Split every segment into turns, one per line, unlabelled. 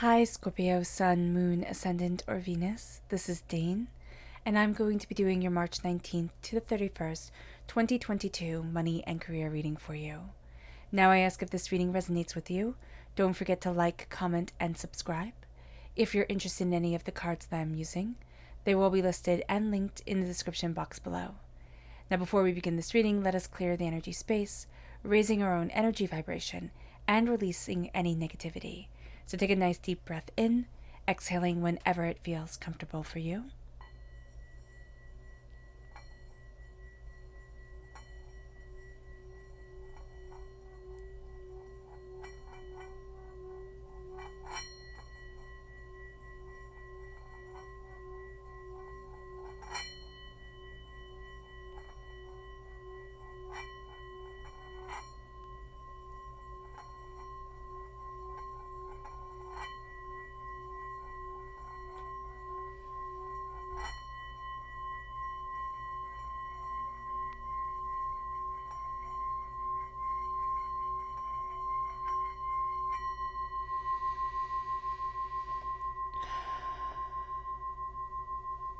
Hi Scorpio, Sun, Moon, Ascendant, or Venus. This is Dane, and I'm going to be doing your March 19th to the 31st, 2022 money and career reading for you. Now I ask if this reading resonates with you. Don't forget to like, comment, and subscribe. If you're interested in any of the cards that I'm using, they will be listed and linked in the description box below. Now before we begin this reading, let us clear the energy space, raising our own energy vibration and releasing any negativity. So take a nice deep breath in, exhaling whenever it feels comfortable for you.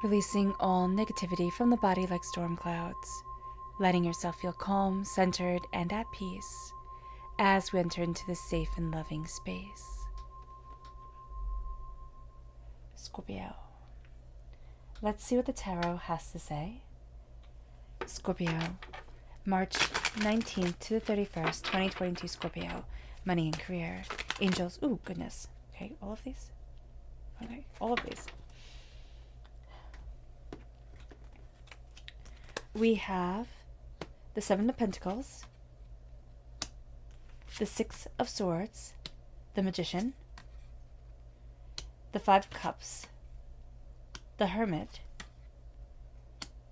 Releasing all negativity from the body like storm clouds, letting yourself feel calm, centered, and at peace as we enter into this safe and loving space. Scorpio. Let's see what the tarot has to say. Scorpio, March 19th to the 31st, 2022, Scorpio, money and career. Angels, ooh, goodness. Okay, all of these? Okay, all of these. We have the Seven of Pentacles, the Six of Swords, the Magician, the Five of Cups, the Hermit,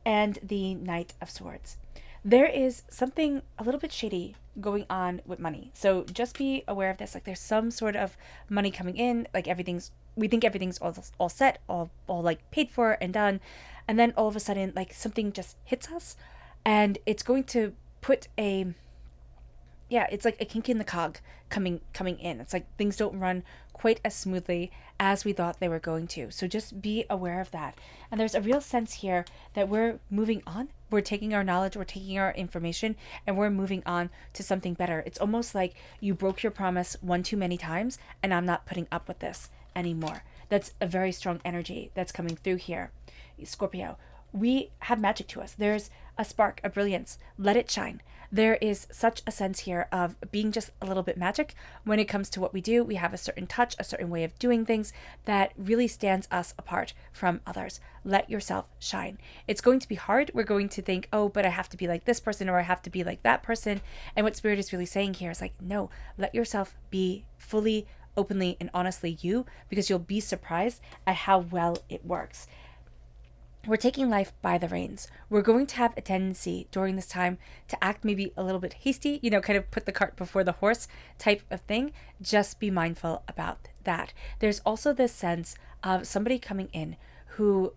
and the Knight of Swords. There is something a little bit shady going on with money. So just be aware of this. Like there's some sort of money coming in, like we think everything's all set, all like paid for and done. And then all of a sudden, like something just hits us and it's going to put it's like a kink in the cog coming in. It's like things don't run quite as smoothly as we thought they were going to. So just be aware of that. And there's a real sense here that we're moving on. We're taking our knowledge, we're taking our information, and we're moving on to something better. It's almost like you broke your promise one too many times, and I'm not putting up with this anymore. That's a very strong energy that's coming through here. Scorpio, we have magic to us. There's a spark, a brilliance. Let it shine. There is such a sense here of being just a little bit magic when it comes to what we do. We have a certain touch, a certain way of doing things that really stands us apart from others. Let yourself shine. It's going to be hard. We're going to think, oh, but I have to be like this person or I have to be like that person. And what Spirit is really saying here is like, no, let yourself be fully, openly, and honestly you, because you'll be surprised at how well it works. We're taking life by the reins. We're going to have a tendency during this time to act maybe a little bit hasty, kind of put the cart before the horse type of thing. Just be mindful about that. There's also this sense of somebody coming in who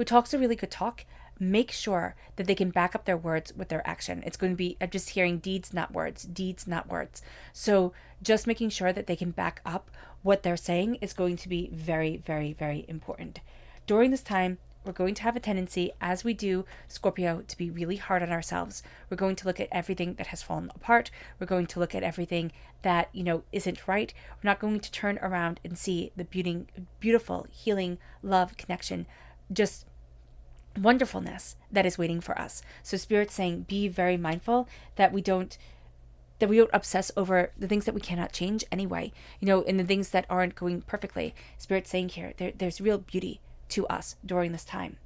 talks a really good talk. Make sure that they can back up their words with their action. It's going to be, I'm just hearing deeds, not words, deeds, not words. So just making sure that they can back up what they're saying is going to be very, very, very important. During this time, we're going to have a tendency, as we do, Scorpio, to be really hard on ourselves. We're going to look at everything that has fallen apart. We're going to look at everything that, isn't right. We're not going to turn around and see the beautiful, healing, love, connection, just wonderfulness that is waiting for us. So Spirit's saying, be very mindful that we don't obsess over the things that we cannot change anyway, and the things that aren't going perfectly. Spirit's saying here, there's real beauty to us during this time.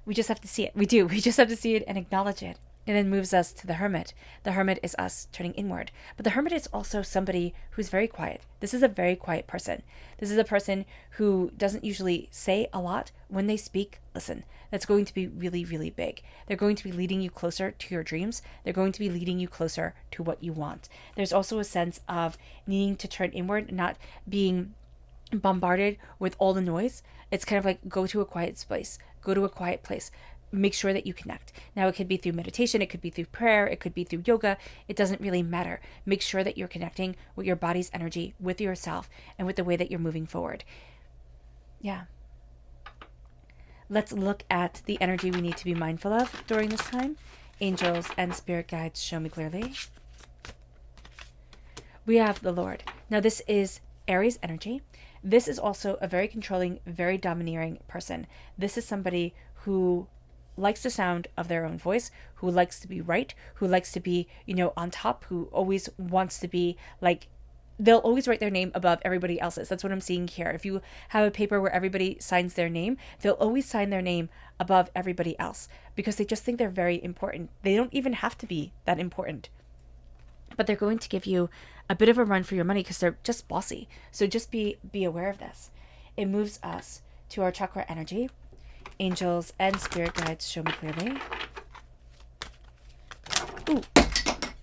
We just have to see it. We just have to see it and acknowledge it. And then moves us to the Hermit. The Hermit is us turning inward. But the Hermit is also somebody who's very quiet. This is a very quiet person. This is a person who doesn't usually say a lot. When they speak, listen. That's going to be really, really big. They're going to be leading you closer to your dreams. They're going to be leading you closer to what you want. There's also a sense of needing to turn inward, not being bombarded with all the noise. It's kind of like go to a quiet place. make sure that you connect. Now, it could be through meditation, it could be through prayer, it could be through yoga. It doesn't really matter. Make sure that you're connecting with your body's energy, with yourself, and with the way that you're moving forward. Yeah. Let's look at the energy we need to be mindful of during this time. Angels and spirit guides, show me clearly. We have the Lord. Now, this is Aries energy. This is also a very controlling, very domineering person. This is somebody who likes the sound of their own voice, who likes to be right, who likes to be, on top, who always wants to be like, they'll always write their name above everybody else's. That's what I'm seeing here. If you have a paper where everybody signs their name, they'll always sign their name above everybody else because they just think they're very important. They don't even have to be that important, but they're going to give you a bit of a run for your money because they're just bossy. So just be aware of this. It moves us to our chakra energy. Angels and spirit guides, show me clearly.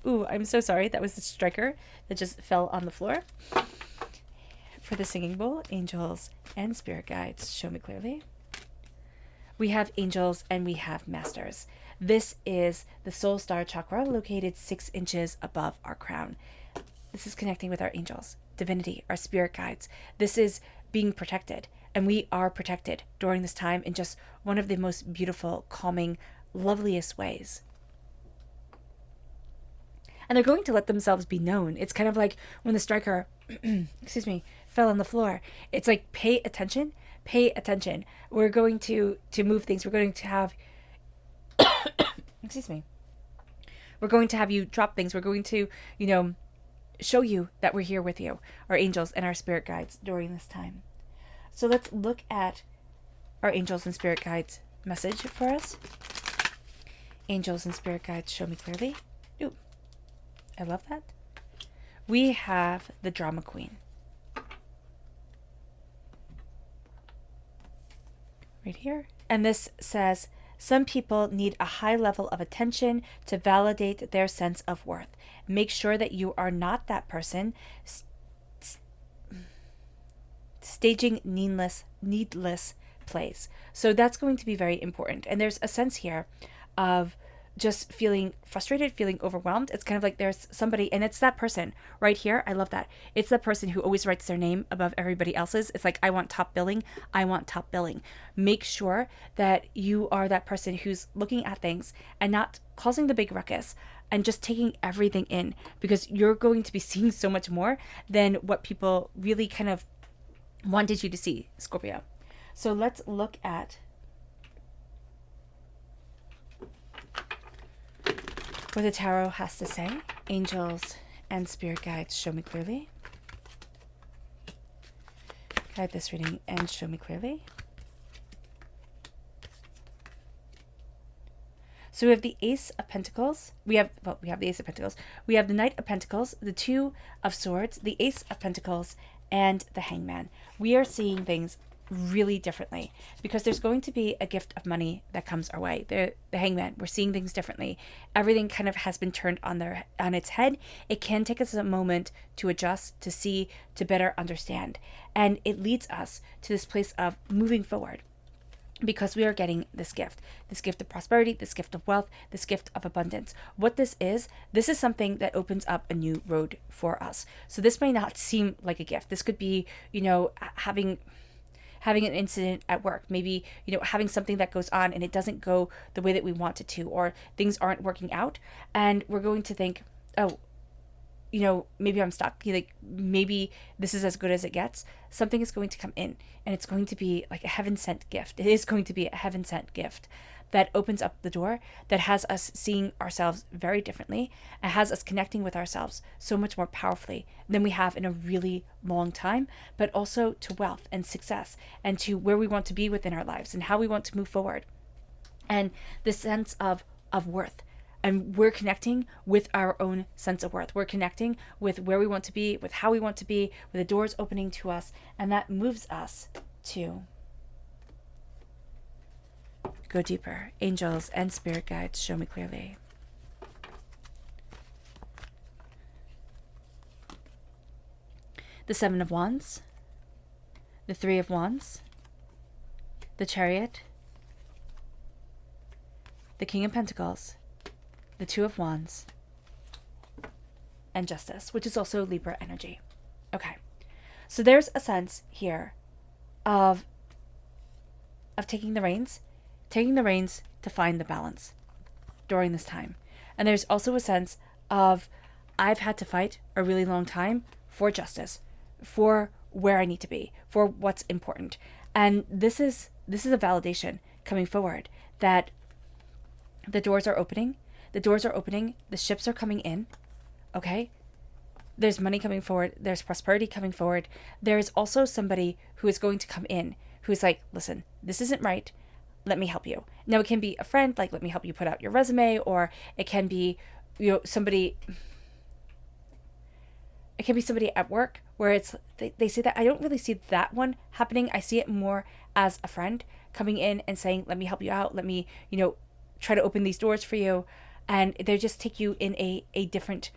Ooh, I'm so sorry. That was the striker that just fell on the floor. For the singing bowl, angels and spirit guides, show me clearly. We have angels and we have masters. This is the soul star chakra located 6 inches above our crown. This is connecting with our angels, divinity, our spirit guides. This is being protected. And we are protected during this time in just one of the most beautiful, calming, loveliest ways. And they're going to let themselves be known. It's kind of like when the striker, fell on the floor. It's like, pay attention, pay attention. We're going to move things. We're going to have, we're going to have you drop things. We're going to, show you that we're here with you, our angels and our spirit guides during this time. So let's look at our angels and spirit guides message for us. Angels and spirit guides, show me clearly. Ooh, I love that. We have the drama queen. Right here. And this says, some people need a high level of attention to validate their sense of worth. Make sure that you are not that person staging needless plays. So that's going to be very important. And there's a sense here of just feeling frustrated, feeling overwhelmed. It's kind of like there's somebody, and it's that person right here. I love that. It's the person who always writes their name above everybody else's. It's like, I want top billing. I want top billing. Make sure that you are that person who's looking at things and not causing the big ruckus and just taking everything in, because you're going to be seeing so much more than what people really kind of wanted you to see, Scorpio. So let's look at what the tarot has to say. Angels and spirit guides, show me clearly. Guide this reading and show me clearly. So we have the Ace of Pentacles. We have the Ace of Pentacles. We have the Knight of Pentacles, the Two of Swords, the Ace of Pentacles, and the Hangman. We are seeing things really differently because there's going to be a gift of money that comes our way. The Hangman, we're seeing things differently. Everything kind of has been turned on its head. It can take us a moment to adjust, to see, to better understand. And it leads us to this place of moving forward, because we are getting this gift of prosperity, this gift of wealth, this gift of abundance. What this is something that opens up a new road for us. So this may not seem like a gift. This could be, having an incident at work, maybe, having something that goes on and it doesn't go the way that we want it to, or things aren't working out. And we're going to think, oh, maybe I'm stuck. Like, maybe this is as good as it gets. Something is going to come in and it's going to be like a heaven-sent gift. It is going to be a heaven-sent gift that opens up the door, that has us seeing ourselves very differently, and has us connecting with ourselves so much more powerfully than we have in a really long time, but also to wealth and success and to where we want to be within our lives and how we want to move forward. And the sense of worth. And we're connecting with our own sense of worth. We're connecting with where we want to be, with how we want to be, with the doors opening to us. And that moves us to go deeper. Angels and spirit guides, show me clearly. The Seven of Wands, the Three of Wands, the Chariot, the King of Pentacles, the Two of Wands, and Justice, which is also Libra energy. Okay. So there's a sense here of taking the reins to find the balance during this time. And there's also a sense of I've had to fight a really long time for justice, for where I need to be, for what's important. And this is a validation coming forward that the doors are opening, the ships are coming in, okay? There's money coming forward, there's prosperity coming forward. There's also somebody who is going to come in who's like, listen, this isn't right, let me help you. Now it can be a friend, like let me help you put out your resume, or it can be, somebody at work where it's they say that. I don't really see that one happening. I see it more as a friend coming in and saying, let me help you out, let me try to open these doors for you, and they just take you in a different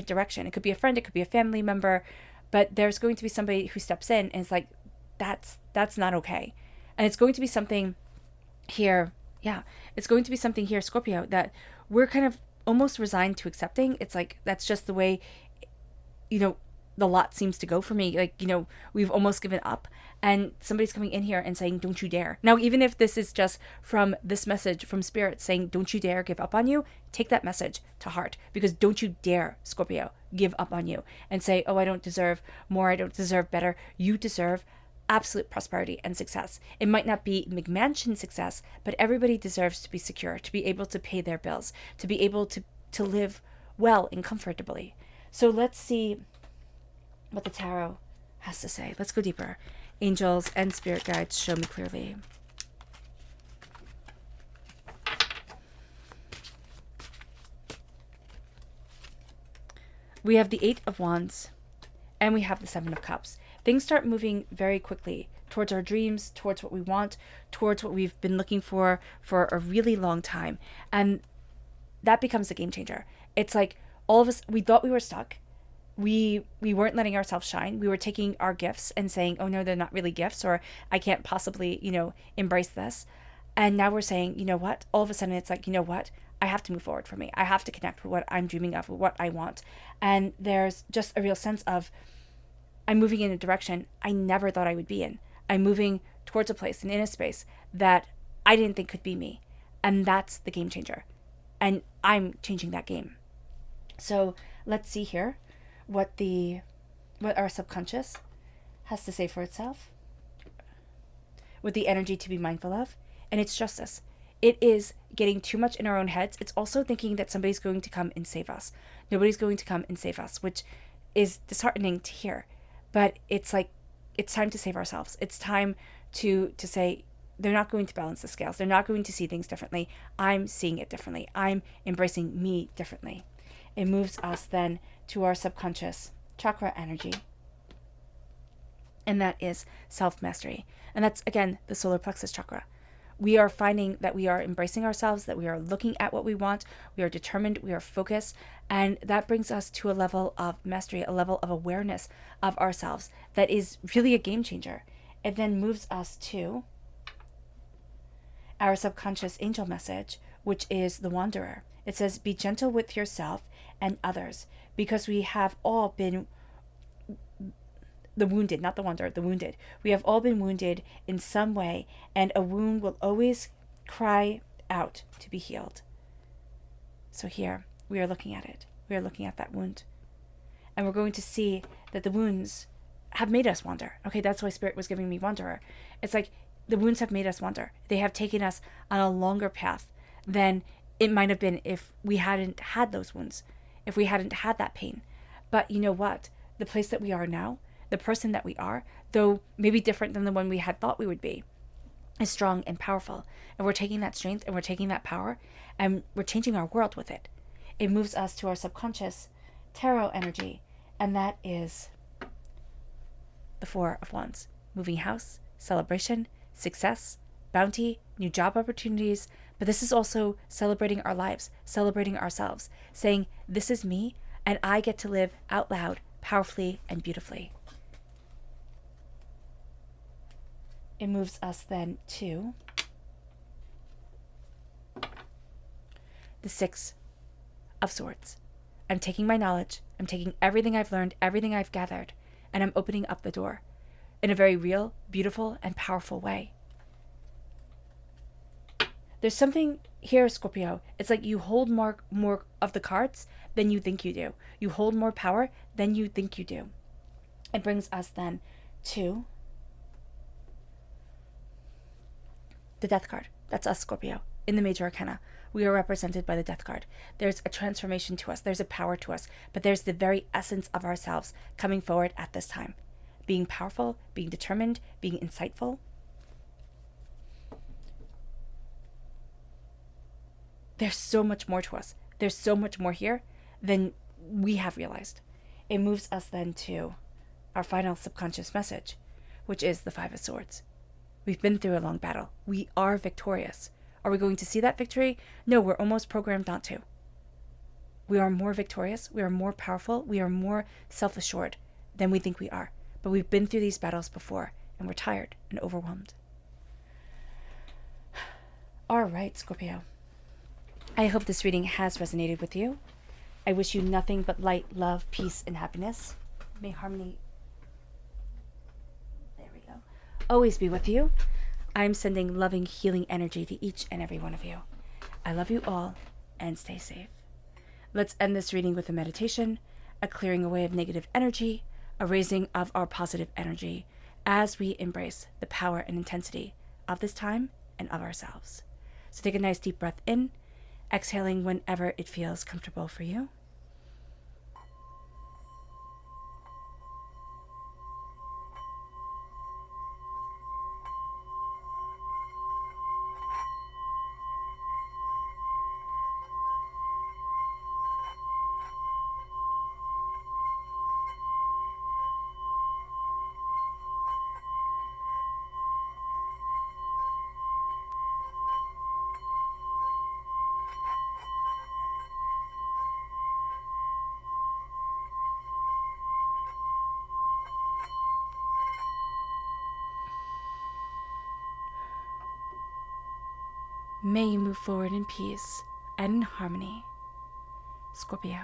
direction. It could be a friend, it could be a family member, but there's going to be somebody who steps in and it's like, that's not okay. And it's going to be something here, it's going to be something here, Scorpio, that we're kind of almost resigned to accepting. It's like, that's just the way, the lot seems to go for me. Like, we've almost given up, and somebody's coming in here and saying, don't you dare. Now, even if this is just from this message from Spirit saying, don't you dare give up on you, take that message to heart, because don't you dare, Scorpio, give up on you and say, oh, I don't deserve more, I don't deserve better. You deserve absolute prosperity and success. It might not be McMansion success, but everybody deserves to be secure, to be able to pay their bills, to be able to live well and comfortably. So let's see what the tarot has to say. Let's go deeper. Angels and spirit guides, show me clearly. We have the Eight of Wands and we have the Seven of Cups. Things start moving very quickly towards our dreams, towards what we want, towards what we've been looking for a really long time. And that becomes a game changer. It's like all of us, we thought we were stuck. We weren't letting ourselves shine. We were taking our gifts and saying, oh no, they're not really gifts, or I can't possibly, embrace this. And now we're saying, you know what? All of a sudden it's like, you know what? I have to move forward for me. I have to connect with what I'm dreaming of, with what I want. And there's just a real sense of, I'm moving in a direction I never thought I would be in. I'm moving towards a place and in a space that I didn't think could be me. And that's the game changer. And I'm changing that game. So let's see here what our subconscious has to say for itself, with the energy to be mindful of. And it's justice. It is getting too much in our own heads. It's also thinking that somebody's going to come and save us. Nobody's going to come and save us, which is disheartening to hear. But it's like, it's time to save ourselves. It's time to say, they're not going to balance the scales. They're not going to see things differently. I'm seeing it differently. I'm embracing me differently. It moves us then to our subconscious chakra energy. And that is self-mastery. And that's, again, the solar plexus chakra. We are finding that we are embracing ourselves, that we are looking at what we want, we are determined, we are focused, and that brings us to a level of mastery, a level of awareness of ourselves that is really a game changer. It then moves us to our subconscious angel message, which is the Wanderer. It says, be gentle with yourself and others, because we have all been the wounded, not the wanderer, the wounded. We have all been wounded in some way, and a wound will always cry out to be healed. So here, we are looking at it. We are looking at that wound. And we're going to see that the wounds have made us wander. Okay, that's why Spirit was giving me Wanderer. It's like the wounds have made us wander. They have taken us on a longer path than it might have been if we hadn't had those wounds, if we hadn't had that pain. But you know what? The place that we are now, the person that we are, though maybe different than the one we had thought we would be, is strong and powerful. And we're taking that strength and we're taking that power and we're changing our world with it. It moves us to our subconscious tarot energy. And that is the Four of Wands. Moving house, celebration, success, bounty, new job opportunities. But this is also celebrating our lives, celebrating ourselves, saying, this is me and I get to live out loud, powerfully and beautifully. It moves us then to the Six of Swords. I'm taking my knowledge, I'm taking everything I've learned, everything I've gathered, and I'm opening up the door in a very real, beautiful, and powerful way. There's something here, Scorpio. It's like you hold more of the cards than you think you do. You hold more power than you think you do. It brings us then to the Death card. That's us, Scorpio. In the Major Arcana, we are represented by the Death card. There's a transformation to us. There's a power to us. But there's the very essence of ourselves coming forward at this time. Being powerful, being determined, being insightful. There's so much more to us. There's so much more here than we have realized. It moves us then to our final subconscious message, which is the Five of Swords. We've been through a long battle. We are victorious. Are we going to see that victory? No, we're almost programmed not to. We are more victorious. We are more powerful. We are more self-assured than we think we are. But we've been through these battles before, and we're tired and overwhelmed. All right, Scorpio. I hope this reading has resonated with you. I wish you nothing but light, love, peace, and happiness. May harmony, there we go, always be with you. I'm sending loving, healing energy to each and every one of you. I love you all, and stay safe. Let's end this reading with a meditation, a clearing away of negative energy, a raising of our positive energy as we embrace the power and intensity of this time and of ourselves. So take a nice deep breath in, exhaling whenever it feels comfortable for you. May you move forward in peace and in harmony, Scorpio.